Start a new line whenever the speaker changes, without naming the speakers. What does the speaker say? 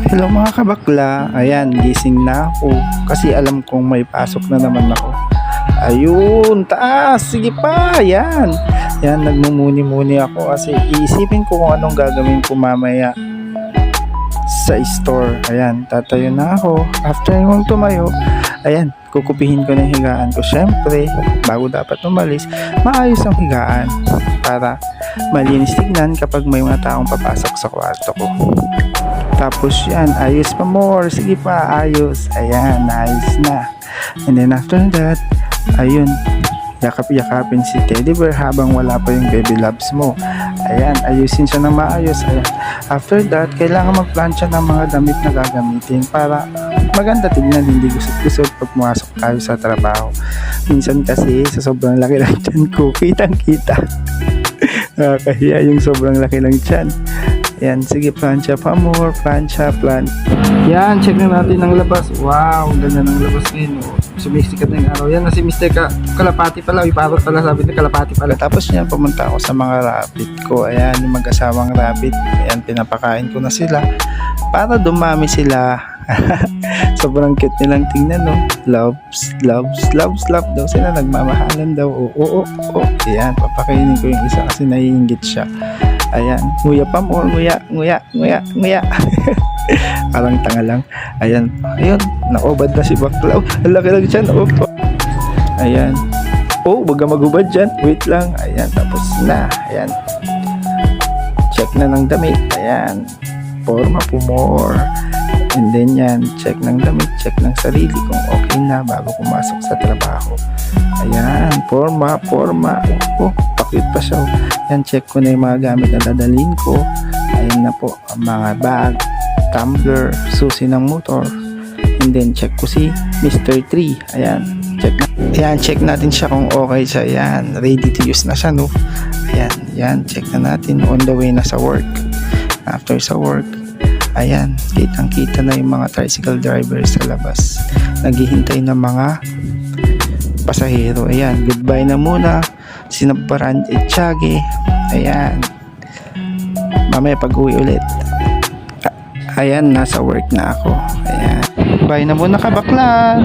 Hello mga kabakla, ayan, gising na ako kasi alam kong may pasok na naman ako. Ayun, taas, sige pa, ayan. Yan, nagmumuni-muni ako kasi iisipin ko kung anong gagawin ko mamaya sa store. Ayan, tatayo na ako. After kong tumayo, ayan, kukupihin ko na yung higaan ko. Syempre, bago dapat umalis, maayos ang higaan para malinis tignan kapag may mga taong papasok sa kwarto ko. Tapos yan, ayos pa more. Sige pa, ayos. Ayan, ayos na. And then after that, ayun, yakap-yakapin si Teddy Bear habang wala pa yung baby loves mo. Ayan, ayusin siya ng maayos. Ayan. After that, kailangan magplansya ng mga damit na gagamitin para maganda tignan, hindi gusot-gusot pag pumasok tayo sa trabaho. Minsan kasi sa sobrang laki ng tiyan ko, kitang-kita. Nakakahiya yung sobrang laki ng tiyan. Yan, sige, plancha pa more, plancha. Yan, check na natin ang labas. Wow, ang ganda ng labas ngayon. Sumisikat na yung araw. Yan, kasi Mr. Kalapati pala, iparot pala, sabi na Kalapati pala. Tapos niya, pumunta ako sa mga rabbit ko. Ayan, yung mag-asawang rabbit. Ayan, pinapakain ko na sila para dumami sila. Sobrang cute nilang tingnan, no? Loves daw sila, nagmamahalan daw. Oo. Ayan, papakainin ko yung isa kasi naiinggit siya. Ayan, nguya pa more, nguya. Parang tanga lang. Ayun, naubad na si Baklaw. Ang laki lang dyan, Ayan. Baga magubad dyan. Wait lang. Ayan, tapos na. Ayan. Check na ng damit. Ayan. Forma po more. And then yan, check ng damit, check ng sarili kung okay na bago pumasok sa trabaho. Ayan, forma. Pakit pa siya. Yan, check ko na yung mga gamit na dadalhin ko. Ayan na po, mga bag, tumbler, susi ng motor. And then check ko si Mr. 3. Ayan, check natin siya kung okay siya. Ayan, ready to use na siya, no? Ayan, check na natin, on the way na sa work. After sa work, ayan, kitang-kita na yung mga tricycle drivers sa labas. Naghihintay ng mga pasahero. Ayan, goodbye na muna. Sinabaran Echage. Ayan. Mamaya pag-uwi ulit. Ayan, nasa work na ako. Ayan. Bye na muna kabakla.